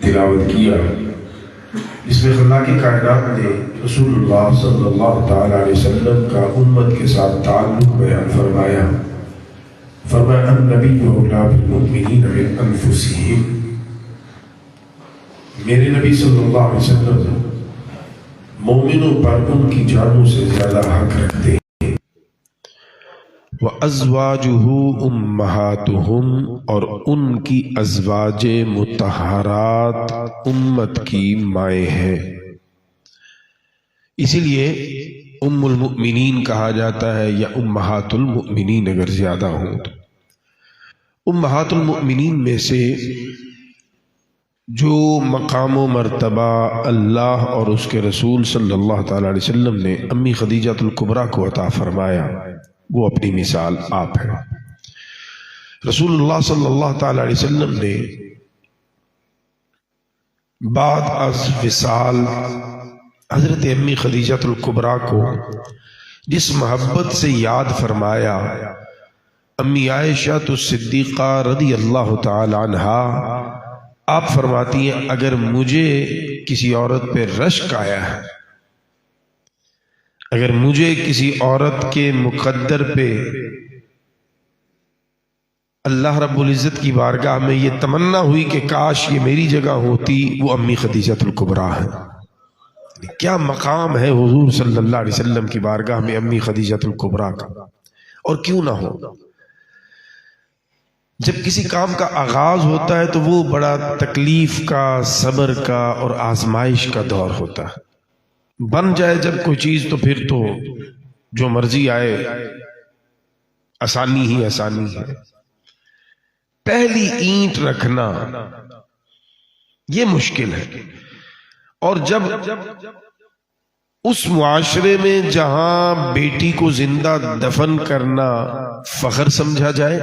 تلاوت کیا، اس میں خلاق کائنات نے رسول اللہ صلی اللہ تعالیٰ علیہ وسلم کا امت کے ساتھ تعلق بیان فرمایا۔ فرمایا النبی اولیٰ بالمؤمنین من انفسہم، میرے نبی صلی اللہ علیہ وسلم مومنوں پر ان کی جانوں سے زیادہ حق رکھتے ہیں۔ وَأَزْوَاجُهُ أُمَّهَاتُهُمْ، اور ان کی ازواج مطہرات امت کی مائیں ہیں۔ اسی لیے ام المؤمنین کہا جاتا ہے، یا امہات المؤمنین اگر زیادہ ہوں تو۔ امہات المؤمنین میں سے جو مقام و مرتبہ اللہ اور اس کے رسول صلی اللہ تعالی علیہ وسلم نے امی خدیجہ الکبریٰ کو عطا فرمایا، وہ اپنی مثال آپ ہے۔ رسول اللہ صلی اللہ تعالی علیہ وسلم نے بعد از وصال حضرت امی خدیجہ الکبریٰ کو جس محبت سے یاد فرمایا، امی عائشہ صدیقہ رضی اللہ تعالی عنہا آپ فرماتی ہیں، اگر مجھے کسی عورت پہ رشک آیا ہے، اگر مجھے کسی عورت کے مقدر پہ اللہ رب العزت کی بارگاہ میں یہ تمنا ہوئی کہ کاش یہ میری جگہ ہوتی، وہ امی خدیجہ الکبریٰ ہے۔ کیا مقام ہے حضور صلی اللہ علیہ وسلم کی بارگاہ میں امی خدیجہ الکبریٰ کا، اور کیوں نہ ہو۔ جب کسی کام کا آغاز ہوتا ہے تو وہ بڑا تکلیف کا، صبر کا اور آزمائش کا دور ہوتا ہے۔ بن جائے جب کوئی چیز تو پھر تو جو مرضی آئے، آسانی ہی آسانی ہے۔ پہلی اینٹ رکھنا یہ مشکل ہے، اور جب اس معاشرے میں جہاں بیٹی کو زندہ دفن کرنا فخر سمجھا جائے،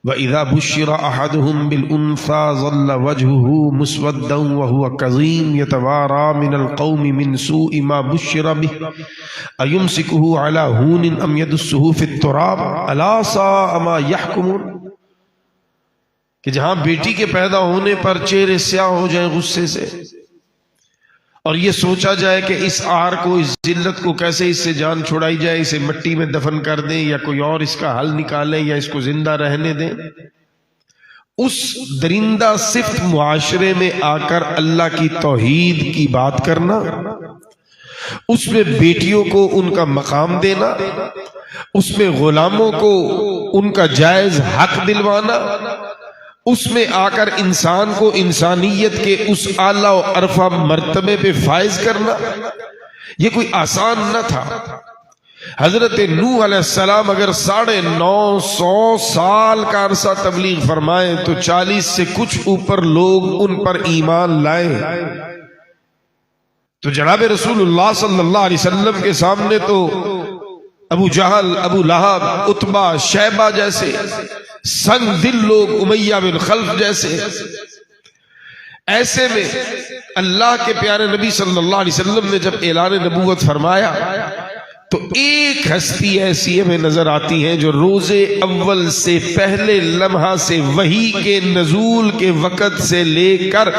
وَإِذَا بُشِّرَ أَحَدُهُمْ بِالْأُنثَىٰ ظَلَّ وَجْهُهُ مُسْوَدًّا وَهُوَ كَظِيمٌ يَتَوَارَىٰ مِنَ الْقَوْمِ مِنْ سُوءِ مَا بُشِّرَ بِهِ أَيُمْسِكُهُ عَلَىٰ هُونٍ أَمْ يَدُسُّهُ فِي التُّرَابِ أَلَا سَاءَ مَا يَحْكُمُونَ، کہ جہاں بیٹی کے پیدا ہونے پر چہرے سیاہ ہو جائیں غصے سے، اور یہ سوچا جائے کہ اس آر کو، اس ذلت کو کیسے اس سے جان چھڑائی جائے، اسے مٹی میں دفن کر دیں یا کوئی اور اس کا حل نکالیں یا اس کو زندہ رہنے دیں۔ اس درندہ صفت معاشرے میں آ کر اللہ کی توحید کی بات کرنا، اس میں بیٹیوں کو ان کا مقام دینا، اس میں غلاموں کو ان کا جائز حق دلوانا، اس میں آ کر انسان کو انسانیت کے اس اعلیٰ و عرفہ مرتبے پہ فائز کرنا، یہ کوئی آسان نہ تھا۔ حضرت نوح علیہ السلام اگر 950 سال کا عرصہ تبلیغ فرمائیں تو 40 سے کچھ اوپر لوگ ان پر ایمان لائے، تو جناب رسول اللہ صلی اللہ علیہ وسلم کے سامنے تو ابو جہل، ابو لہب، عتبہ، شیبہ جیسے سنگ دل لوگ، امیہ بن خلف جیسے، ایسے میں اللہ کے پیارے نبی صلی اللہ علیہ وسلم نے جب اعلان نبوت فرمایا تو ایک ہستی ایسی ہمیں نظر آتی ہے جو روز اول سے پہلے لمحہ سے وحی کے نزول کے وقت سے لے کر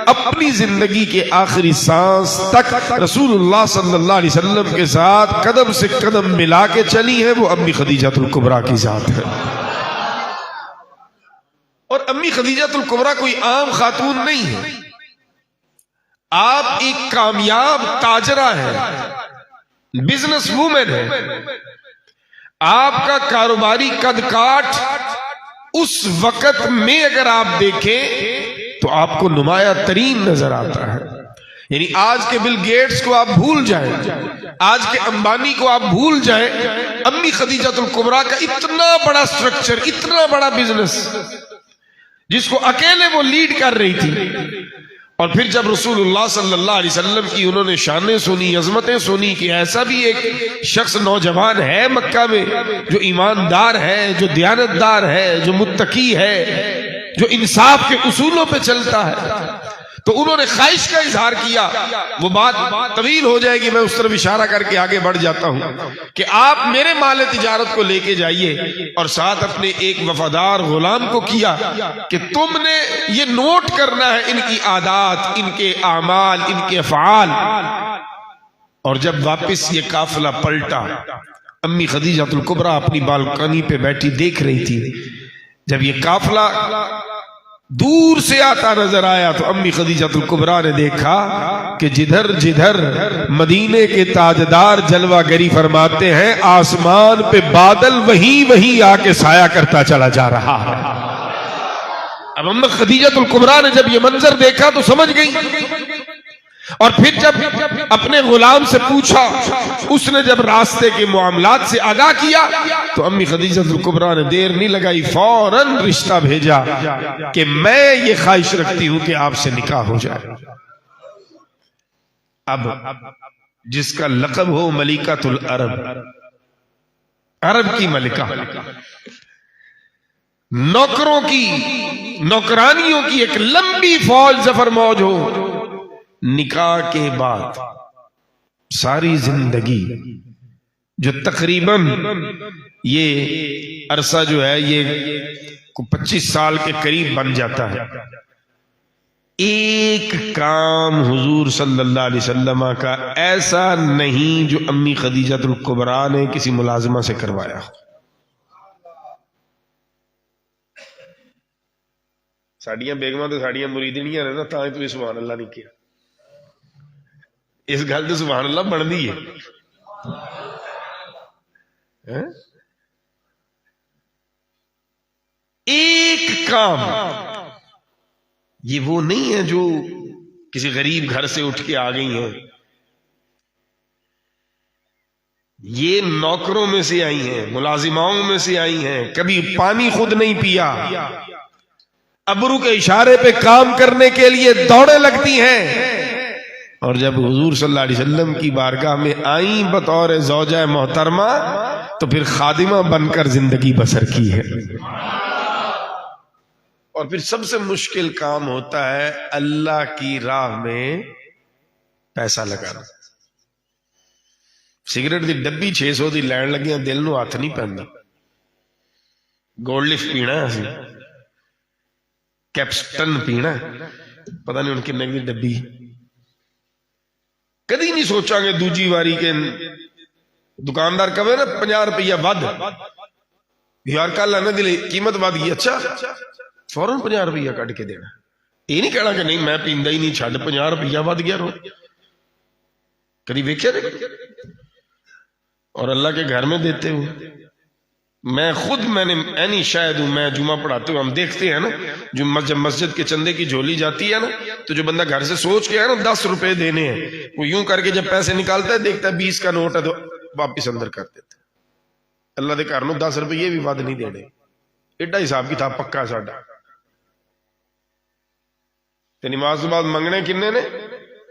اپنی زندگی کے آخری سانس تک رسول اللہ صلی اللہ علیہ وسلم کے ساتھ قدم سے قدم ملا کے چلی ہے، وہ امی خدیجہ الکبریٰ کی ذات ہے۔ اور امی خدیجہ الکبریٰ کوئی عام خاتون نہیں ہے، آپ ایک کامیاب تاجرہ ہیں، بزنس وومن ہے، آپ کا کاروباری قد کاٹ اس وقت میں اگر آپ دیکھیں تو آپ کو نمایاں ترین نظر آتا ہے۔ یعنی آج کے بل گیٹس کو آپ بھول جائیں، آج کے امبانی کو آپ بھول جائیں، امی خدیجہ الکبریٰ کا اتنا بڑا سٹرکچر، اتنا بڑا بزنس جس کو اکیلے وہ لیڈ کر رہی تھی، اور پھر جب رسول اللہ صلی اللہ علیہ وسلم کی انہوں نے شانیں سنی، عظمتیں سنی کہ ایسا بھی ایک شخص نوجوان ہے مکہ میں جو ایماندار ہے، جو دیانتدار ہے، جو متقی ہے، جو انصاف کے اصولوں پہ چلتا ہے، تو انہوں نے خواہش کا اظہار کیا. وہ بات طویل ہو جائے گی، میں اس طرف اشارہ کر کے آگے بڑھ جاتا ہوں کہ آپ میرے مال تجارت کو لے کے جائیے، اور ساتھ اپنے ایک وفادار غلام کو کیا کہ تم نے یہ نوٹ کرنا ہے ان کی عادات، ان کے اعمال، ان کے افعال. اور جب واپس یہ قافلہ پلٹا، امی خدیجہ الکبریٰ اپنی بالکنی پہ بیٹھی دیکھ رہی تھی. جب یہ قافلہ دور سے آتا نظر آیا تو امی خدیجہ الکبریٰ نے دیکھا کہ جدھر جدھر مدینے کے تاجدار جلوہ گری فرماتے ہیں، آسمان پہ بادل وہیں آ کے سایہ کرتا چلا جا رہا ہے. اب امی خدیجہ الکبریٰ نے جب یہ منظر دیکھا تو سمجھ گئی، اور پھر جب اپنے غلام سے پوچھا، اس نے جب راستے کے معاملات سے آگاہ کیا تو امی خدیجہ الکبریٰ نے دیر نہیں لگائی، فوراً رشتہ بھیجا کہ میں یہ خواہش رکھتی ہوں کہ آپ سے نکاح ہو جائے. اب جس کا لقب ہو ملکۃ العرب، عرب کی ملکہ، نوکروں کی، نوکرانیوں کی ایک لمبی فوج ظفر موج ہو، نکاح کے بعد ساری زندگی جو تقریباً یہ عرصہ جو ہے یہ 25 سال کے قریب بن جاتا ہے، ایک کام حضور صلی اللہ علیہ وسلم کا ایسا نہیں جو امی خدیجہ الکبریٰ نے کسی ملازمہ سے کروایا. ساڑیاں بیگماں تو ساڑیاں مریدنیاں نے نا، تاں تو سبحان اللہ نہیں کیا. اس گل تو سبحان اللہ بنتی ہے. ایک کام یہ وہ نہیں ہے جو کسی غریب گھر سے اٹھ کے آ گئی ہیں، یہ نوکروں میں سے آئی ہیں، ملازماؤں میں سے آئی ہیں، کبھی پانی خود نہیں پیا، ابرو کے اشارے پہ کام کرنے کے لیے دوڑیں لگتی ہیں. اور جب حضور صلی اللہ علیہ وسلم کی بارگاہ میں آئیں بطور زوجہ محترمہ تو پھر خادمہ بن کر زندگی بسر کی ہے. اور پھر سب سے مشکل کام ہوتا ہے اللہ کی راہ میں پیسہ لگانا. سگریٹ دی ڈبی 600 دی لین لگیاں، دل نو ہاتھ نہیں پہنتا. گولڈ لفٹ پینا ہے، کیپسٹن پینا ہے، پتہ نہیں ان کی نئی ڈبی. کدی نہیں سوچا گے دوجی واری کے دکاندار کہے نا 50 روپیہ ود، یار کل آنے دل قیمت ود گئی، اچھا فوراً 50 روپیہ کٹ کے دینا. یہ نہیں کہنا کہ نہیں میں پیندا ہی نہیں، چھڈ 50 روپیہ ود گیا رو. کدی ویکھیا نہیں؟ اور اللہ کے گھر میں دیتے ہو. میں نے اینی شاید ہوں، میں جمعہ پڑھاتے ہوں، ہم دیکھتے ہیں نا جب مسجد کے چندے کی جھولی جاتی ہے نا تو جو بندہ گھر سے سوچ کے ہے نا 10 روپے دینے ہیں، وہ یوں کر کے جب پیسے نکالتا ہے دیکھتا ہے 20 کا نوٹ ہے تو واپس اندر کر دیتا ہے. اللہ دے گھر میں 10 روپے بھی ود نہیں دینے، ایڈا حساب کتاب پکا ساڈا. تے نماز کے بعد منگنے کنے نے؟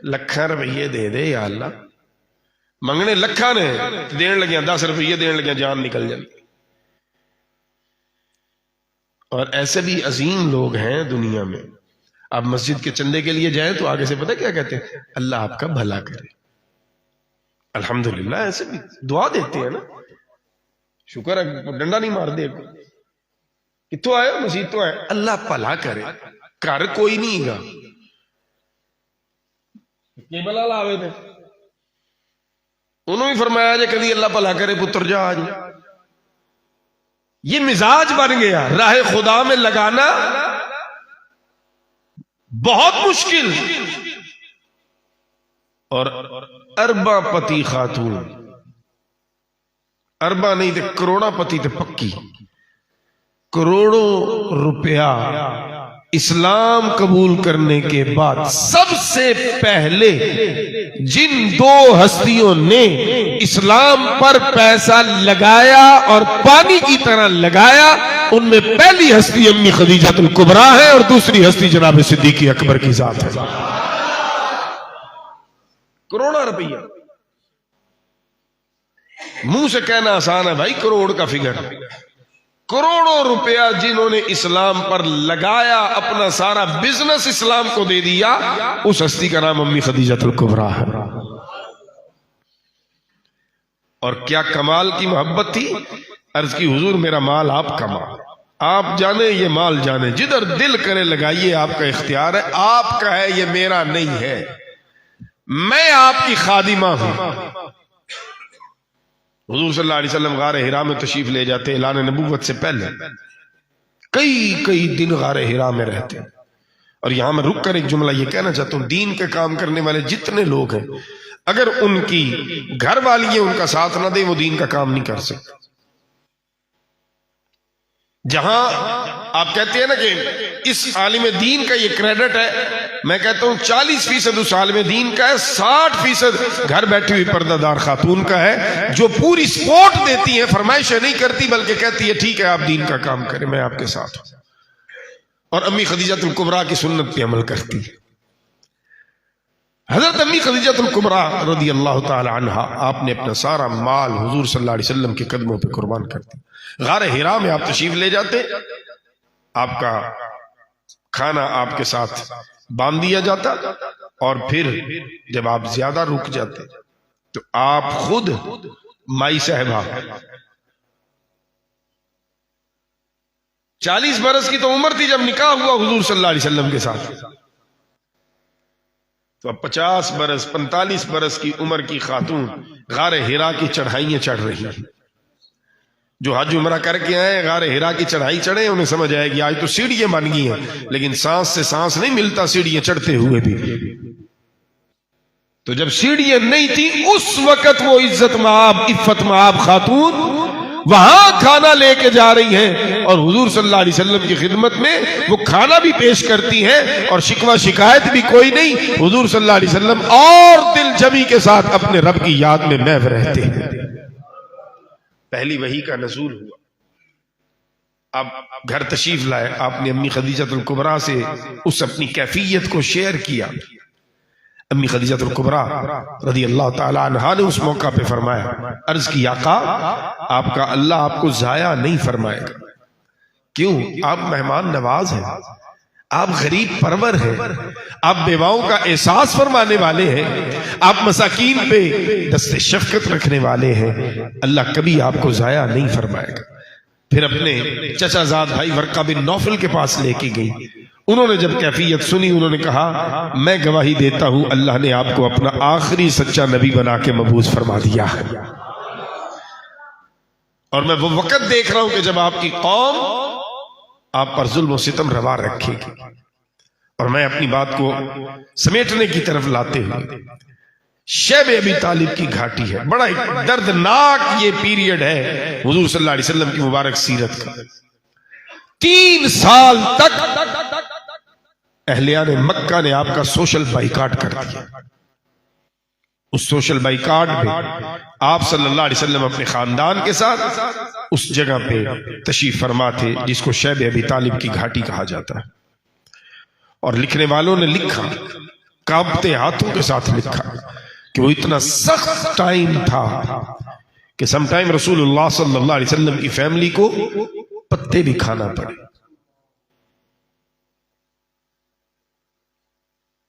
لکھاں روپیے دے دے یا اللہ. منگنے لکھاں نے، دین لگیاں 10 روپیے دین لگیاں جان نکل جاتی. اور ایسے بھی عظیم لوگ ہیں دنیا میں. آپ مسجد کے چندے کے لیے جائیں تو آگے سے پتہ کیا کہتے ہیں؟ اللہ آپ کا بھلا کرے. الحمدللہ ایسے بھی دعا دیتے ہیں نا، شکر ہے ڈنڈا نہیں مار دے. کتوں آئے مسجد تو آئے، اللہ بھلا کرے. گھر کوئی نہیں گا، کیبل لاوے تھے، انہوں نے فرمایا جے کبھی اللہ بھلا کرے پتر جا آج. یہ مزاج بن گیا. راہ خدا میں لگانا بہت مشکل. اور اربا پتی خاتون، اربا نہیں تے کروڑا پتی تے پکی، کروڑوں روپیہ اسلام قبول کرنے کے بعد سب سے پہلے جن 2 ہستیوں نے اسلام پر پیسہ لگایا اور پانی کی طرح لگایا، ان میں پہلی ہستی امی خدیجہ الکبریٰ ہے اور دوسری ہستی جناب صدیق اکبر کی ذات ہے. کروڑا روپیہ منہ سے کہنا آسان ہے بھائی، کروڑ کا فگر کروڑوں روپیہ جنہوں نے اسلام پر لگایا، اپنا سارا بزنس اسلام کو دے دیا، اس ہستی کا نام امی خدیجہ الکبریٰ ہے۔ اور کیا کمال کی محبت تھی، عرض کی حضور میرا مال آپ کا مال، آپ جانے یہ مال جانے، جدھر دل کرے لگائیے، آپ کا اختیار ہے، آپ کا ہے، یہ میرا نہیں ہے، میں آپ کی خادمہ ہوں۔ حضور صلی اللہ علیہ وسلم غار حرا میں تشریف لے جاتے، اعلان نبوت سے پہلے کئی دن غار حرا میں رہتے۔ اور یہاں میں رک کر ایک جملہ یہ کہنا چاہتا ہوں، دین کے کام کرنے والے جتنے لوگ ہیں، اگر ان کی گھر والی ان کا ساتھ نہ دیں، وہ دین کا کام نہیں کر سکتے۔ جہاں آپ کہتے ہیں نا کہ اس عالم دین کا یہ کریڈٹ ہے، میں کہتا ہوں 40% اس عالم دین کا ہے، 60% گھر بیٹھی ہوئی پردہ دار خاتون کا ہے، جو پوری سپورٹ دیتی ہیں، فرمائشیں نہیں کرتی بلکہ کہتی ہے ٹھیک ہے آپ دین کا کام کریں، میں آپ کے ساتھ ہوں، اور امی خدیجہ الکبریٰ کی سنت پہ عمل کرتی ہے۔ حضرت امی خدیجہ الکبریٰ رضی اللہ تعالی عنہا، آپ نے اپنا سارا مال حضور صلی اللہ علیہ وسلم کے قدموں پہ قربان کر دیا۔ غار حرا میں آپ تشریف لے جاتے، آپ کا کھانا آپ کے ساتھ باندھ دیا جاتا، اور پھر جب آپ زیادہ رک جاتے تو آپ خود مائی صاحبہ 40 برس کی تو عمر تھی جب نکاح ہوا حضور صلی اللہ علیہ وسلم کے ساتھ، تو اب 50 برس 45 برس کی عمر کی خاتون غار حرا کی چڑھائیاں چڑھ رہی ہیں۔ جو حج عمرہ کر کے آئے غار حرا کی چڑھائی چڑھے، انہیں سمجھ آئے گی آج تو سیڑھیاں بن گئی ہیں، لیکن سانس سے سانس نہیں ملتا سیڑھیاں چڑھتے ہوئے بھی۔ تو جب سیڑھیاں نہیں تھی اس وقت وہ عزت مآب عفت مآب خاتون وہاں کھانا لے کے جا رہی ہیں، اور حضور صلی اللہ علیہ وسلم کی خدمت میں وہ کھانا بھی پیش کرتی ہیں، اور شکوہ شکایت بھی کوئی نہیں۔ حضور صلی اللہ علیہ وسلم اور دل جمی کے ساتھ اپنے رب کی یاد میں محو رہتے ہیں۔ پہلی وحی کا نزول ہوا، اب گھر تشریف لائے، آپ نے امی خدیجہ الکبریٰ سے اس اپنی کیفیت کو شیئر کیا۔ امی خدیجہ الکبریٰ رضی اللہ تعالی عنہا نے اس موقع پہ فرمایا، عرض کی آقا آپ کا اللہ آپ کو ضائع نہیں فرمائے گا، کیوں؟ آپ مہمان نواز ہیں، آپ غریب پرور ہیں، آپ بیواؤں کا احساس فرمانے والے ہیں، آپ مساکین پہ دست شفقت رکھنے والے ہیں، اللہ کبھی آپ کو ضائع نہیں فرمائے گا۔ پھر اپنے چچا زاد بھائی ورقہ بن نوفل کے پاس لے کے گئی، انہوں نے جب کیفیت سنی انہوں نے کہا میں گواہی دیتا ہوں اللہ نے آپ کو اپنا آخری سچا نبی بنا کے مبعوث فرما دیا ہے، اور میں وہ وقت دیکھ رہا ہوں کہ جب آپ کی قوم آپ پر ظلم و ستم روا رکھے گی، اور میں اپنی بات کو سمیٹنے کی طرف لاتے ہوئے شیب ابی طالب کی گھاٹی ہے، بڑا ایک دردناک یہ پیریڈ ہے حضور صلی اللہ علیہ وسلم کی مبارک سیرت کا۔ 3 سال تک اہلیان مکہ نے آپ کا سوشل بائیکاٹ کر دیا۔ اس سوشل بائیکاٹ میں آپ صلی اللہ علیہ وسلم اپنے خاندان کے ساتھ اس جگہ پہ تشریف فرما تھے جس کو شیب ابی طالب کی گھاٹی کہا جاتا ہے، اور لکھنے والوں نے لکھا، کانپتے ہاتھوں کے ساتھ لکھا کہ وہ اتنا سخت ٹائم تھا کہ سم ٹائم رسول اللہ صلی اللہ علیہ وسلم کی فیملی کو پتے بھی کھانا پڑے۔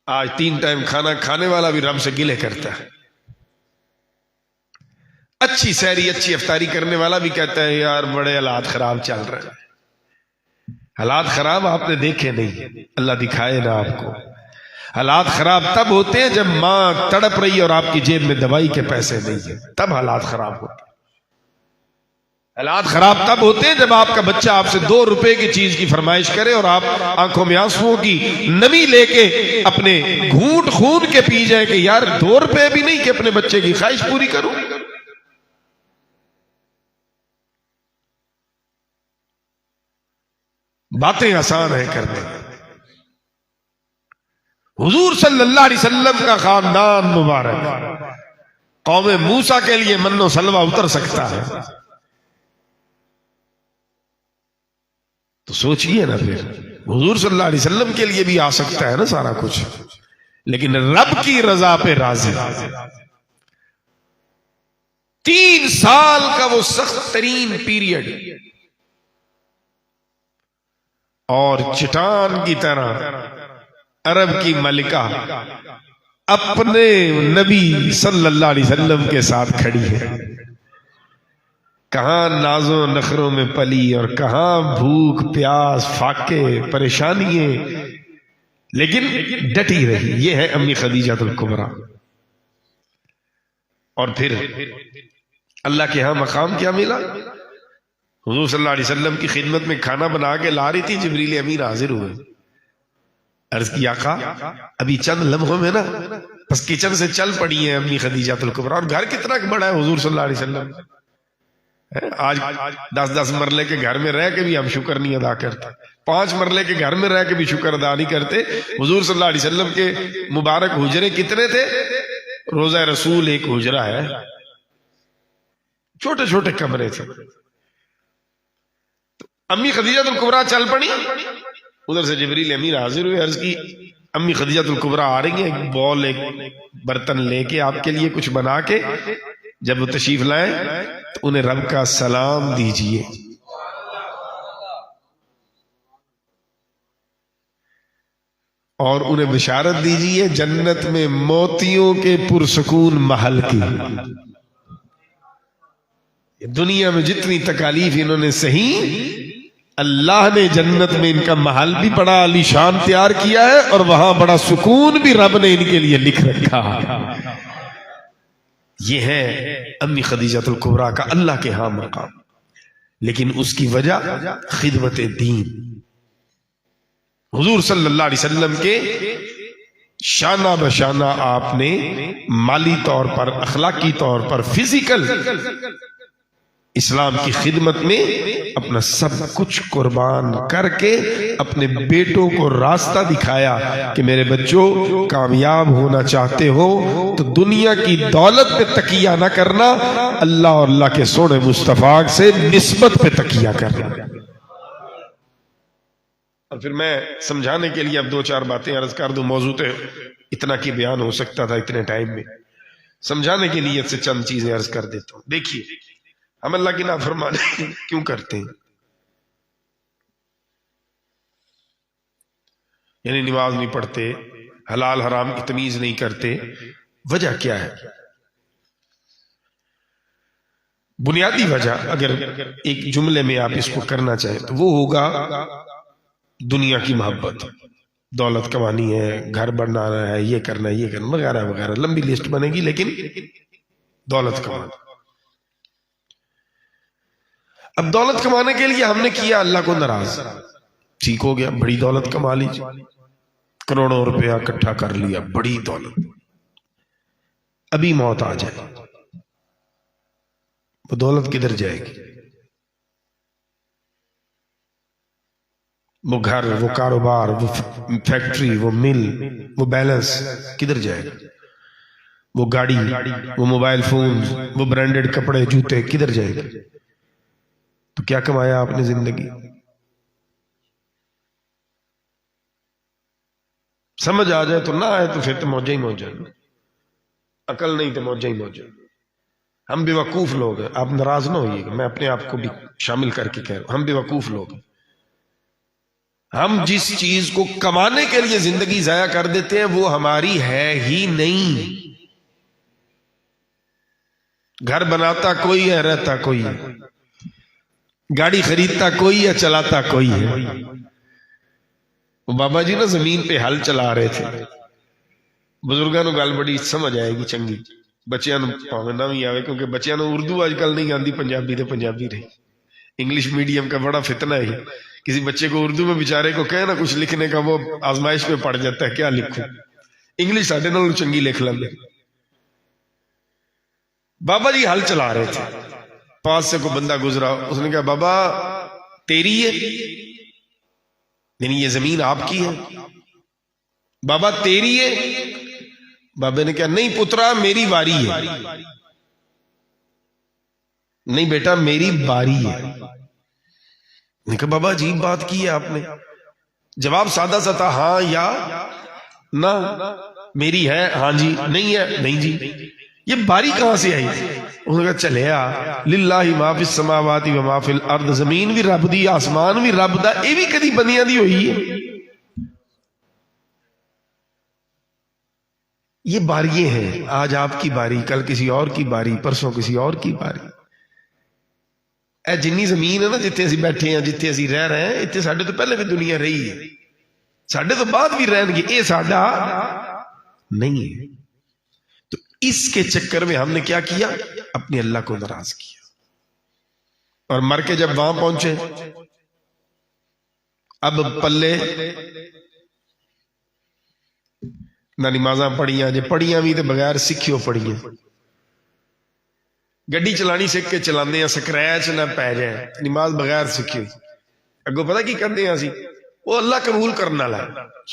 آج 3 ٹائم کھانا کھانے والا بھی رب سے گلے کرتا ہے، اچھی سحری اچھی افطاری کرنے والا بھی کہتا ہے یار بڑے حالات خراب چل رہے ہیں۔ حالات خراب آپ نے دیکھے نہیں، اللہ دکھائے نا آپ کو۔ حالات خراب تب ہوتے ہیں جب ماں تڑپ رہی اور آپ کی جیب میں دوائی کے پیسے نہیں ہیں، تب حالات خراب ہوتے ہیں۔ حالات خراب تب ہوتے ہیں جب آپ کا بچہ آپ سے 2 روپے کی چیز کی فرمائش کرے اور آپ آنکھوں میں آنسوؤں کی نمی لے کے اپنے گھونٹ خون کے پی جائیں کہ یار 2 روپے بھی نہیں کہ اپنے بچے کی خواہش پوری کروں۔ باتیں آسان ہیں کرنے، حضور صلی اللہ علیہ وسلم کا خاندان مبارک قوم موسیٰ کے لیے من و سلوہ اتر سکتا ہے تو سوچئے نا، پھر حضور صلی اللہ علیہ وسلم کے لیے بھی آ سکتا ہے نا سارا کچھ، لیکن رب کی رضا پہ راضی۔ 3 سال کا وہ سخت ترین پیریڈ اور چٹان کی طرح عرب کی ملکہ اپنے نبی صلی اللہ علیہ وسلم کے ساتھ کھڑی ہے. کہاں نازوں نخروں میں پلی اور کہاں بھوک پیاس فاقے پریشانیاں، لیکن ڈٹی رہی. یہ ہے امی خدیجہ الکبریٰ. اور پھر اللہ کے ہاں مقام کیا ملا؟ حضور صلی اللہ علیہ وسلم کی خدمت میں کھانا بنا کے لا رہی تھی، جبریل امین حاضر ہوئے. عرض کی آقا ابھی چند لمحوں میں نا بس کچن سے چل پڑی ہیں امی خدیجہ الکبریٰ. اور گھر کتنا بڑا ہے حضور صلی اللہ علیہ وسلم. آج 10 مرلے کے گھر میں رہ کے بھی ہم شکر نہیں ادا کرتے، 5 مرلے کے گھر میں رہ کے بھی شکر ادا نہیں کرتے. حضور صلی اللہ علیہ وسلم کے مبارک حجرے کتنے تھے؟ روضہ رسول ایک حجرہ ہے، چھوٹے چھوٹے کمرے تھے. امی خدیجہ الکبریٰ چل پڑی، ادھر سے جبریل امین حاضر ہوئے. عرض کی امی خدیجہ الکبریٰ آ رہی ہیں، ایک بول ایک برتن لے کے آپ کے لیے کچھ بنا کے. جب وہ تشریف لائیں تو انہیں رب کا سلام دیجئے. اور انہیں بشارت دیجئے جنت میں موتیوں کے پرسکون محل کی. دنیا میں جتنی تکالیف انہوں نے سہی، اللہ نے جنت میں ان کا محل بھی بڑا عالی شان تیار کیا ہے اور وہاں بڑا سکون بھی رب نے ان کے لیے لکھ رکھا. یہ ہے امی خدیجہ الکبریٰ کا اللہ کے ہاں مقام. لیکن اس کی وجہ خدمت دین. حضور صلی اللہ علیہ وسلم کے شانہ بشانہ آپ نے مالی طور پر، اخلاقی طور پر، فزیکل اسلام کی خدمت میں اپنا سب کچھ قربان کر کے اپنے بیٹوں کو راستہ دکھایا کہ میرے بچوں کامیاب ہونا چاہتے ہو تو دنیا کی دولت پہ تکیہ نہ کرنا، اللہ اور اللہ کے سونے مصطفیٰ سے نسبت پہ تکیہ کرنا. اور پھر میں سمجھانے کے لیے اب 2-4 باتیں عرض کر دوں. موضوع تو اتنا کی بیان ہو سکتا تھا اتنے ٹائم میں، سمجھانے کے لیے سے چند چیزیں عرض کر دیتا ہوں. دیکھیے ہم اللہ کی نافرمانی کیوں کرتے ہیں؟ یعنی نماز نہیں پڑھتے، حلال حرام کی تمیز نہیں کرتے. وجہ کیا ہے؟ بنیادی وجہ اگر ایک جملے میں آپ اس کو کرنا چاہیں تو وہ ہوگا دنیا کی محبت. دولت کمانی ہے، گھر بنانا ہے، یہ کرنا ہے، یہ کرنا وغیرہ وغیرہ، لمبی لسٹ بنے گی، لیکن دولت کمانا. اب دولت کمانے کے لیے ہم نے کیا اللہ کو ناراض. ٹھیک ہو گیا، بڑی دولت کما لیجیے، کروڑوں روپیہ اکٹھا کر لیا، بڑی دولت. ابھی موت آ جائے وہ دولت کدھر جائے گی؟ وہ گھر، وہ کاروبار، وہ فیکٹری، وہ مل، وہ بیلنس کدھر جائے گا؟ وہ گاڑی، وہ موبائل فون، وہ برانڈڈ کپڑے جوتے کدھر جائے گا؟ تو کیا کمایا آپ نے زندگی؟ سمجھ آ جائے تو نہ آئے تو پھر تو موجہ ہی موجہ. عقل نہیں تو موجہ ہی موجہ. ہم بے وقوف لوگ ہیں، آپ ناراض نہ ہوئیے گا، میں اپنے آپ کو بھی شامل کر کے کہہ رہا ہوں، ہم بے وقوف لوگ ہیں. ہم جس چیز کو کمانے کے لیے زندگی ضائع کر دیتے ہیں وہ ہماری ہے ہی نہیں. گھر بناتا کوئی ہے، رہتا کوئی ہے، گاڑی خریدتا کوئی ہے، چلاتا کوئی ہے. وہ بابا جی نا زمین پہ ہل چلا رہے تھے، بزرگاں نو گل بڑی سمجھ آئے گی چنگی، بچیاں نو پاویں نہ بھی آوے، کیونکہ بچیاں نو اردو آج کل نہیں آندی، پنجابی دے پنجابی رہی. انگلش میڈیم کا بڑا فتنہ ہے. کسی بچے کو اردو میں بیچارے کو کہے نا کچھ لکھنے کا، وہ آزمائش میں پڑ جاتا ہے کیا لکھوں. انگلش ساڈے نال چنگی لکھ لیندے. بابا جی ہل چلا رہے تھے، پاس سے کوئی بندہ گزرا، اس نے کہا بابا تیری ہے، یعنی یہ زمین آپ کی ہے؟ بابا تیری ہے؟ بابے نے کہا نہیں پترا میری واری ہے. نہیں بیٹا میری باری ہے. نے کہا بابا عجیب بات کی ہے آپ نے. جواب سادہ سا تھا، ہاں یا نہ. میری ہے، ہاں جی. نہیں ہے، نہیں جی. یہ باری کہاں سے آئی؟ انہوں نے کہا چلیا للہ ما فی السماوات و ما فی الارض، زمین بھی رب دی آسمان بھی رب دا، یہ بھی کدی بنیاں دی ہوئی ہے؟ یہ باریاں ہیں، آج آپ کی باری، کل کسی اور کی باری، پرسوں کسی اور کی باری۔ اے جنی زمین ہے نا جتھے اسی بیٹھے ہیں، جتھے اسی رہ رہے ہیں، اتنے ساڈے تو پہلے بھی دنیا رہی ہے، ساڈے تو بعد بھی رہن گے، یہ ساڈا نہیں ہے۔ تو اس کے چکر میں ہم نے کیا کیا؟ اپنے اللہ کو ناراض کیا، اور مر کے جب وہاں پہنچے اب پلے نہ نمازاں پڑھیاں، جے پڑھیاں بھی تو بغیر سکھیوں پڑھیاں، گڈی چلانی سکھ کے چلانے ہیں، سکریچ نہ پی جائے، نماز بغیر سکھی ہوئی۔ اگوں پتہ کی کرتے ہیں اسی؟ وہ اللہ قبول کرنا لا،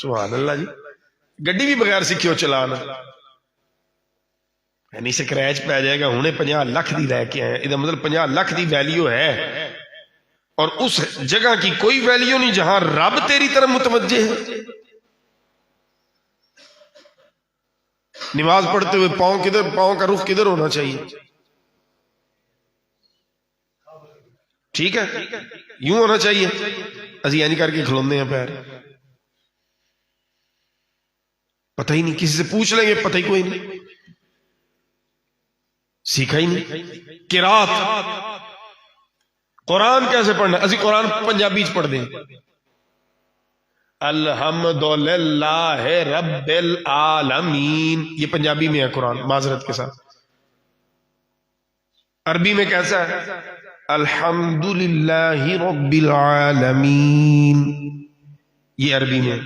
سبحان اللہ جی، گڈی بھی بغیر سکھیوں چلانا، یعنی سکریچ پی جائے گا، ہنے 50 لاکھ دی لے کے آئے، یہ مطلب 50 لاکھ دی ویلیو ہے، اور اس جگہ کی کوئی ویلیو نہیں جہاں رب تیری طرف متوجہ ہے۔ نماز پڑھتے ہوئے پاؤں کا رخ کدھر ہونا چاہیے؟ ٹھیک ہے، یوں ہونا چاہیے، اسی یعنی کر کے کھلوندے ہیں پیر، پتہ ہی نہیں، کسی سے پوچھ لیں گے پتہ ہی کوئی نہیں، سیکھا ہی نہیں۔ قرات، قرآن کیسے پڑھنا؟ اسی قرآن پنجابی چ پڑھ دیں، الحمدللہ رب العالمین، یہ پنجابی میں ہے قرآن، معذرت کے ساتھ۔ عربی میں کیسا ہے؟ الحمدللہ رب العالمین، یہ عربی میں۔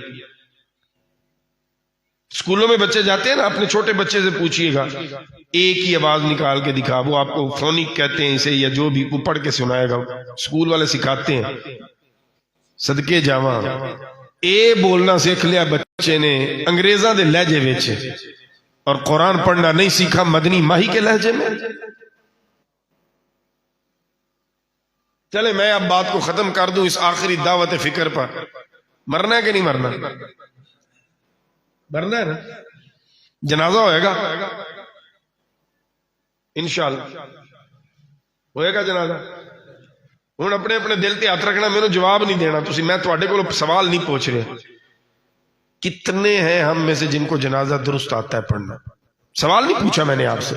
اسکولوں میں بچے جاتے ہیں نا، اپنے چھوٹے بچے سے پوچھئے گا، ایک ہی آواز نکال کے دکھا، وہ آپ کو فونک کہتے ہیں اسے، یا جو بھی، وہ پڑھ کے سنائے گا، اسکول والے سکھاتے ہیں۔ صدقے جاواں اے بولنا سیکھ لیا بچے نے انگریزاں دے لہجے وچ، اور قرآن پڑھنا نہیں سیکھا مدنی ماہی کے لہجے میں۔ چلے میں اب بات کو ختم کر دوں اس آخری دعوت فکر پر۔ مرنا ہے کہ نہیں مرنا؟ مرنا ہے نا؟ جنازہ ہوئے گا انشاءاللہ، ہوئے گا جنازہ۔ ہوں اپنے اپنے دل تے ہاتھ رکھنا، میرے جواب نہیں دینا تسی، میں تواڈے کولوں سوال نہیں پوچھ رہے۔ کتنے ہیں ہم میں سے جن کو جنازہ درست آتا ہے پڑھنا؟ سوال نہیں پوچھا میں نے آپ سے،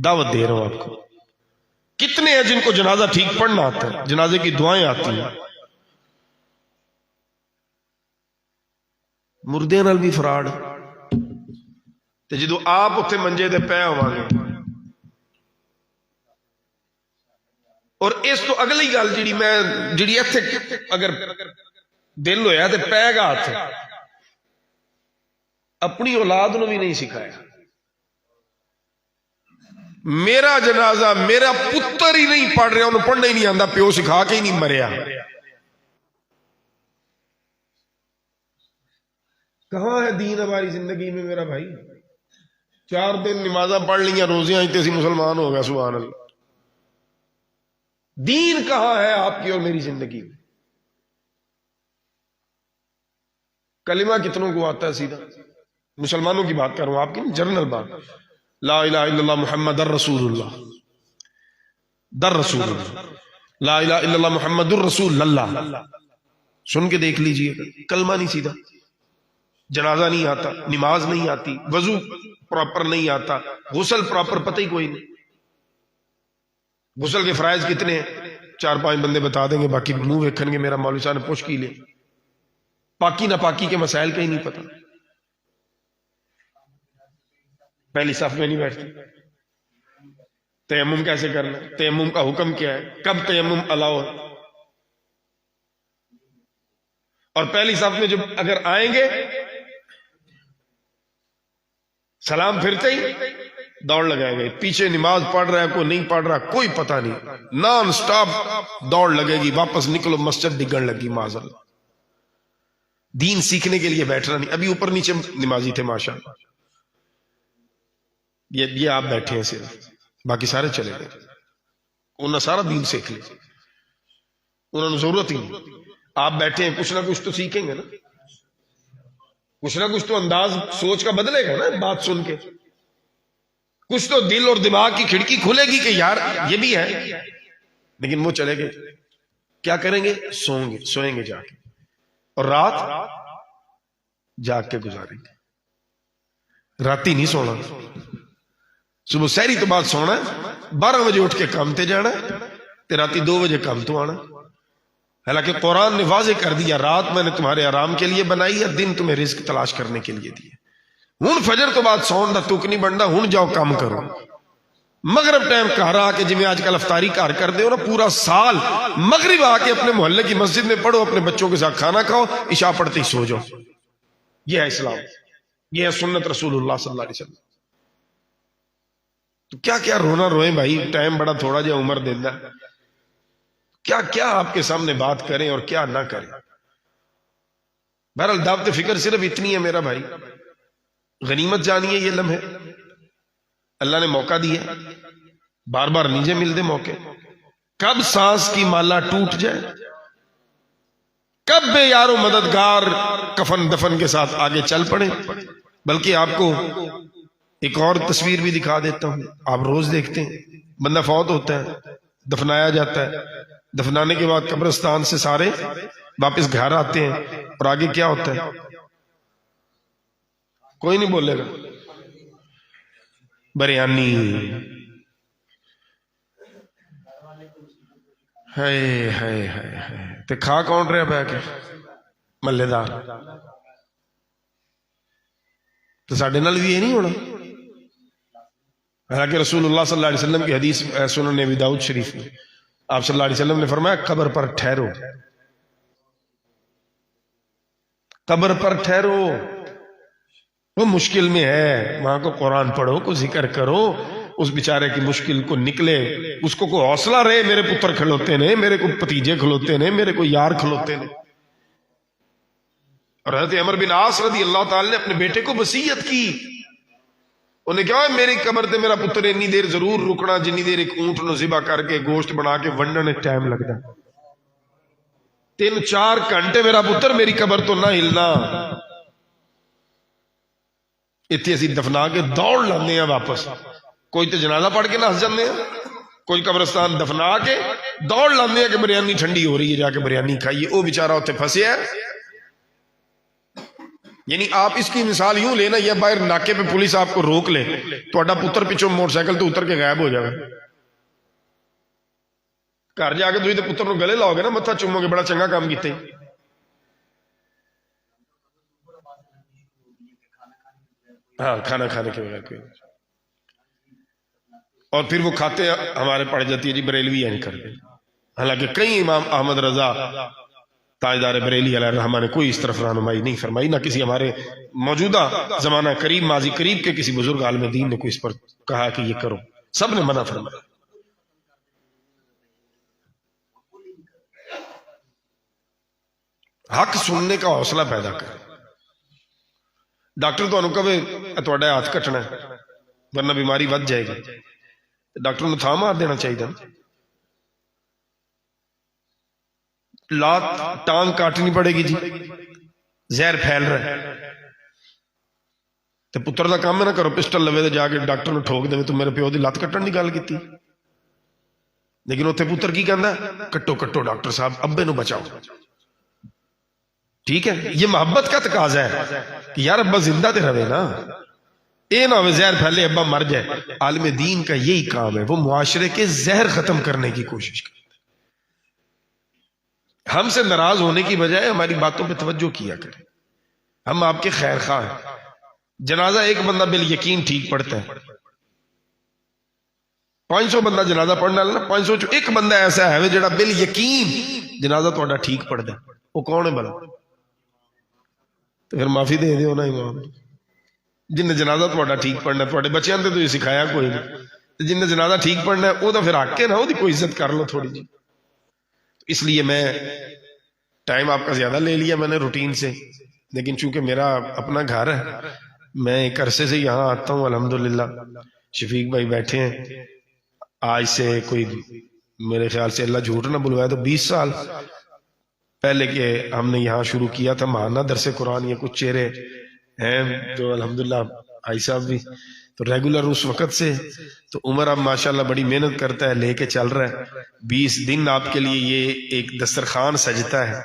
دعوت دے رہا ہوں آپ کو۔ کتنے ہیں جن کو جنازہ ٹھیک پڑھنا آتا ہے، جنازے کی دعائیں آتی ہیں؟ مردے نال بھی فراڈ، تے جدو آپ اتنے منجے دے پے ہوں گے۔ اور اس تو اگلی گل جڑی ایتھے اگر دل ہویا تے پے گا ہاتھ، اپنی اولاد نو بھی نہیں سکھایا۔ میرا جنازہ میرا پتر ہی نہیں پڑھ رہا، انہوں پڑھنا ہی نہیں آندا، پیو سکھا کے ہی نہیں مریا۔ کہاں ہے دین ہماری زندگی میں میرا بھائی؟ 4 دن نمازاں پڑھ لیاں، روزیاں تے سی مسلمان ہو گیا، سبحان اللہ۔ دین کہاں ہے آپ کی اور میری زندگی میں؟ کلمہ کتنوں کو آتا ہے سیدھا؟ مسلمانوں کی بات کر رہا ہوں، آپ کی جنرل بات۔ لا الہ الا اللہ محمد الرسول اللہ، در رسول اللہ، لا الہ الا اللہ محمد الرسول اللہ، سن کے دیکھ لیجئے، کلمہ نہیں سیدھا، جنازہ نہیں آتا، نماز نہیں آتی، وضو پراپر نہیں آتا، غسل پراپر پتہ ہی کوئی نہیں۔ غسل کے فرائض کتنے ہیں؟ 4-5 بندے بتا دیں گے، باقی منہ ویکھن گے میرا مولوی صاحب نے پوچھ کی لے۔ پاکی نہ پاکی کے مسائل کا ہی نہیں پتہ، پہلی صف میں نہیں بیٹھتے۔ تیمم کیسے کرنا، تیمم کا حکم کیا ہے، کب تیمم الاؤ ہے، اور پہلی صف میں جب اگر آئیں گے سلام پھرتے ہی دوڑ لگائیں گے، پیچھے نماز پڑھ رہا ہے کوئی نہیں پڑھ رہا کوئی پتہ نہیں، نان سٹاپ دوڑ لگے گی، واپس نکلو مسجد ڈگن لگی، معاذاللہ۔ دین سیکھنے کے لیے بیٹھنا نہیں۔ ابھی اوپر نیچے نمازی تھے ماشاءاللہ، یہ آپ بیٹھے ہیں صرف، باقی سارے چلے گئے، انہوں نے سارا دین سیکھ لیا، انہوں نے ضرورت ہی نہیں۔ آپ بیٹھے ہیں، کچھ نہ کچھ تو سیکھیں گے نا، کچھ نہ کچھ تو انداز سوچ کا بدلے گا نا بات سن کے۔ کچھ تو دل اور دماغ کی کھڑکی کھلے گی کہ یار یہ بھی ہے، لیکن وہ چلے گئے. کیا کریں گے؟ سوئیں گے جا کے، اور رات جاگ کے گزاریں گے. راتی نہیں سونا، صبح سحری تو بعد سونا، 12 بجے اٹھ کے کام تے جانا تے راتی 2 بجے کام تو آنا. حالانکہ قرآن نے واضح کر دیا رات میں نے تمہارے آرام کے لیے بنائی ہے، دن تمہیں رزق تلاش کرنے کے لیے دیے. ہن فجر تو بعد سون دا تک نہیں بننا، ہن جاؤ کام کرو. مغرب ٹائم گھر آ کے جی آج کل افطاری گھر کر دے ہو نا، پورا سال مغرب آ کے اپنے محلے کی مسجد میں پڑھو، اپنے بچوں کے ساتھ کھانا کھاؤ، عشاء پڑھتے ہی سو جاؤ. یہ ہے اسلام، یہ ہے سنت رسول اللہ صلی اللہ علیہ وسلم. تو کیا رونا روئیں بھائی، ٹائم بڑا تھوڑا جا عمر دینا. کیا آپ کے سامنے بات کریں اور کیا نہ کریں. بہرحال دعوت فکر صرف اتنی ہے میرا بھائی، غنیمت جانیے یہ لمحے اللہ نے موقع دیا، بار بار نیچے ملتے موقع. کب سانس کی مالا ٹوٹ جائے، کب بے یار و مددگار کفن دفن کے ساتھ آگے چل پڑے. بلکہ آپ کو ایک اور تصویر بھی دکھا دیتا ہوں، آپ روز دیکھتے ہیں بندہ فوت ہوتا ہے، دفنایا جاتا ہے، دفنانے کے بعد قبرستان سے سارے واپس گھر آتے ہیں، اور آگے کیا ہوتا ہے؟ کوئی نہیں بولے گا. بریانی تے کھا کون رہا بہ کے؟ ملے دار. تو ساڈے نال بھی یہ نہیں ہونا. حالانکہ رسول اللہ صلی اللہ علیہ وسلم کی حدیث سنن ابی داؤد شریف میں آپ صلی اللہ علیہ وسلم نے فرمایا قبر پر ٹھہرو، قبر پر ٹھہرو، وہ مشکل میں ہے، وہاں کو قرآن پڑھو، کو ذکر کرو، اس بیچارے کی مشکل کو نکلے، اس کو کوئی حوصلہ رہے، میرے پتر کھلوتے نے، میرے کو پتیجے کھلوتے نے، میرے کو یار کھلوتے نے. اور حضرت عمر بن عاص رضی اللہ تعالی نے اپنے بیٹے کو وصیت کی، انہیں کہا میری قبر تے میرا پتر اتنی دیر ضرور رکنا جنی دیر ایک اونٹ نو ذبح کر کے گوشت بنا کے ونڈنے ٹائم لگتا. 3-4 گھنٹے میرا پتر میری قبر تو نہ ہلنا. اتنے اسی دفنا کے دوڑ لانے ہیں واپس. کوئی تو جنازہ پڑھ کے نہ ہس جانے ہیں، کوئی قبرستان دفنا کے دوڑ لانے ہیں کہ بریانی ٹھنڈی ہو رہی ہے جا کے بریانی کھائیے. وہ بیچارہ اتنے پھنسے ہے. یعنی آپ اس کی مثال یوں لینا، یہ باہر ناکے پہ پولیس آپ کو روک لے، تو پتر پیچھو موٹر سائیکل تو اتر کے غائب ہو جائے. گھر جا کے تھی پتر نو گلے لاؤ گے نا، متھا چومو گے، بڑا چنگا کام کیتے. ہاں کھانا کھانے کے بغیر کوئی. اور پھر وہ کھاتے ہمارے پڑ جاتی ہے جی بریلوی نہیں کرتے. حالانکہ کئی امام احمد رضا تاجدار بریلی علیہ الرحمہ نے کوئی اس طرف رہنمائی نہیں فرمائی، نہ کسی ہمارے موجودہ زمانہ قریب ماضی قریب کے کسی بزرگ عالم دین نے کوئی اس پر کہا کہ یہ کرو، سب نے منع فرمایا. حق سننے کا حوصلہ پیدا کر. ڈاکٹر تو کہے تھوڑا ہاتھ کٹنا ہے ورنہ بیماری ود جائے گی، ڈاکٹر نے تھا مار دینا چاہیے. لات ٹانگ کاٹنی پڑے گی جی، زہر پھیل رہا ہے، تو پتر دا کام ہے نہ کرو پسٹل لوے دے جا کے ڈاکٹر نے ٹھوک دے تو میرے پیو دی لات کٹن دی گل کیتی. لیکن اتنے پتر کی کہندا کٹو کٹو ڈاکٹر صاحب ابے نو بچاؤ. ٹھیک ہے، یہ محبت کا تقاضا ہے کہ یار ابا زندہ تے رہے نا، اے نہ ہو زہر پھیلے ابا مر جائے. عالم دین کا یہی کام ہے، وہ معاشرے کے زہر ختم کرنے کی کوشش کرے. ہم سے ناراض ہونے کی بجائے ہماری باتوں پہ توجہ کیا کریں. ہم آپ کے خیر خواہ ہیں. جنازہ ایک بندہ بال یقین ٹھیک پڑھتا ہے، 500 بندہ جنازہ پڑھنے والا نا، 500 چ ایک بندہ ایسا ہے جڑا بال یقین جنازہ تہاڈا ٹھیک پڑھدا ہے. وہ کون ہے بھلا؟ تو پھر معافی دے دیو نا امام، جن نے جنازہ تہاڈا ٹھیک پڑھنا ہے. تہاڈے بچیاں تے تو یہ سکھایا کوئی نہیں، جن نے جنازہ ٹھیک پڑھنا ہے وہ تو پھر حق ہے نا، وہ دی کوئی عزت کر لو تھوڑی جی. اس لیے میں ٹائم آپ کا زیادہ لے لیا میں نے روٹین سے، لیکن چونکہ میرا اپنا گھر ہے، میں ایک عرصے سے یہاں آتا ہوں الحمدللہ. شفیق بھائی بیٹھے ہیں، آج سے کوئی میرے خیال سے اللہ جھوٹ نہ بلوایا تو 20 سال پہلے کہ ہم نے یہاں شروع کیا تھا ماہانہ درس قرآن. یہ کچھ چہرے ہیں جو الحمدللہ بھائی صاحب بھی تو ریگولر اس وقت سے تو عمر اب ماشاءاللہ بڑی محنت کرتا ہے، لے کے چل رہا ہے 20 دن آپ کے لیے یہ ایک دسترخوان سجتا ہے.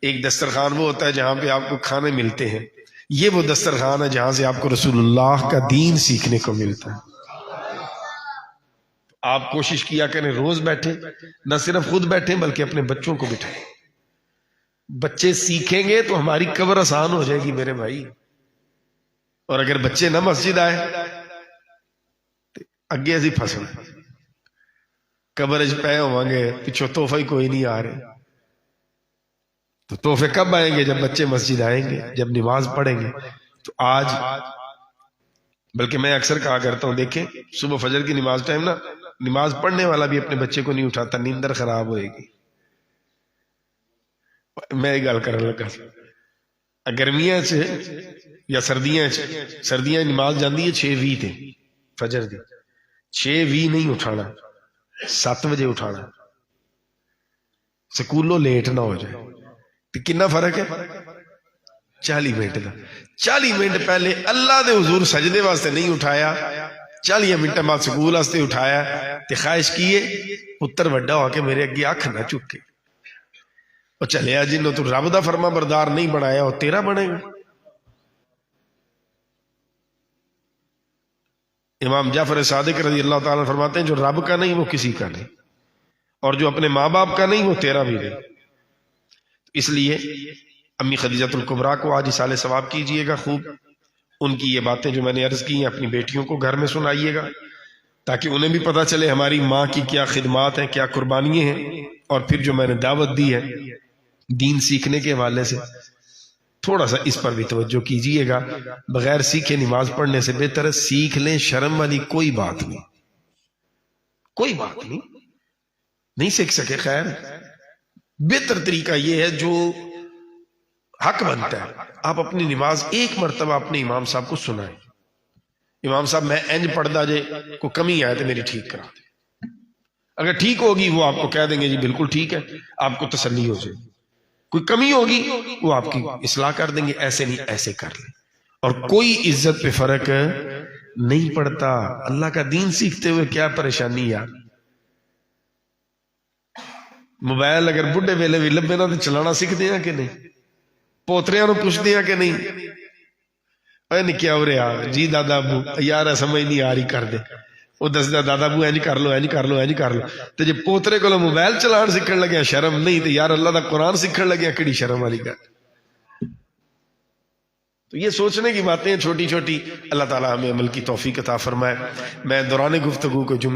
ایک دسترخوان وہ ہوتا ہے جہاں پہ آپ کو کھانے ملتے ہیں، یہ وہ دسترخوان ہے جہاں سے آپ کو رسول اللہ کا دین سیکھنے کو ملتا ہے. آپ کوشش کیا کریں روز بیٹھیں، نہ صرف خود بیٹھیں بلکہ اپنے بچوں کو بٹھائیں. بچے سیکھیں گے تو ہماری قبر آسان ہو جائے گی میرے بھائی. اور اگر بچے نہ مسجد آئے تو اگے اسی پھسنا، قبر پے ہوں گے پچھو تحفہ ہی کوئی نہیں آ رہے. تو تحفے کب آئیں گے؟ جب بچے مسجد آئیں گے، جب نماز پڑھیں گے. تو آج بلکہ میں اکثر کہا کرتا ہوں، دیکھیں صبح فجر کی نماز ٹائم نا، نماز پڑھنے والا بھی اپنے بچے کو نہیں اٹھاتا، نیندر خراب ہوئے گی. میں یہ گل کرنے لگا، گرمیاں یا سردیاں نماز جاندی ہے 6:20 تے فجر دی، 6:20 نہیں اٹھانا، 7 بجے اٹھانا، سکولوں لیٹ نہ ہو جائے. تو کتنا فرق ہے؟ 40 منٹ کا. 40 منٹ پہلے اللہ دے حضور سجدے واسطے نہیں اٹھایا، 40 منٹ بعد سکول واسطے اٹھایا، تے خواہش کیے پتر وڈا ہو کے میرے اگے اکھ نہ چکے. اور چلیا جنوں تو رب دا فرما بردار نہیں بنایا وہ تیرا بنے گا. امام جعفر صادق رضی اللہ تعالیٰ فرماتے ہیں جو رب کا نہیں وہ کسی کا نہیں، اور جو اپنے ماں باپ کا نہیں وہ تیرا بھی نہیں. اس لیے امی خدیجۃ الکبریٰ کو آج اصالہ ثواب کیجئے گا خوب. ان کی یہ باتیں جو میں نے عرض کی ہیں اپنی بیٹیوں کو گھر میں سنائیے گا، تاکہ انہیں بھی پتہ چلے ہماری ماں کی کیا خدمات ہیں، کیا قربانیاں ہیں. اور پھر جو میں نے دعوت دی ہے دین سیکھنے کے حوالے سے، تھوڑا سا اس پر بھی توجہ کیجئے گا. بغیر سیکھے نماز پڑھنے سے بہتر ہے سیکھ لیں. شرم والی کوئی بات نہیں، کوئی بات نہیں سیکھ سکے خیر، بہتر طریقہ یہ ہے جو حق بنتا ہے آپ اپنی نماز ایک مرتبہ اپنے امام صاحب کو سنائیں. امام صاحب میں انج پڑھدا جے کوئی کمی آئے تو میری ٹھیک کرا دیں. اگر ٹھیک ہوگی وہ آپ کو کہہ دیں گے جی بالکل ٹھیک ہے، آپ کو تسلی ہو جائے. کوئی کمی ہوگی وہ آپ کی اصلاح کر دیں گے، ایسے نہیں ایسے کر لیں. اور کوئی عزت پہ فرق نہیں پڑتا. اللہ کا دین سیکھتے ہوئے کیا پریشانی یار. موبائل اگر بڈھے ویلے بھی لبے نا تو چلانا سیکھتے ہیں کہ نہیں؟ پوتریاں نو پوچھتے ہیں کہ نہیں؟ اے نکیا ہو رہا جی دادا ابو یار سمجھ نہیں آ رہی کر دے. وہ دسدا دادا ابو اینج کر لو اینج کر لو اینج کر لو. تو جی پوترے کو موبائل چلان سیکھن لگیا شرم نہیں، تو یار اللہ دا قرآن سیکھن لگیا کیڑی شرم والی گل. تو یہ سوچنے کی باتیں چھوٹی چھوٹی. اللہ تعالی ہمیں عمل کی توفیق عطا فرمائے. میں دوران گفتگو کو جملہ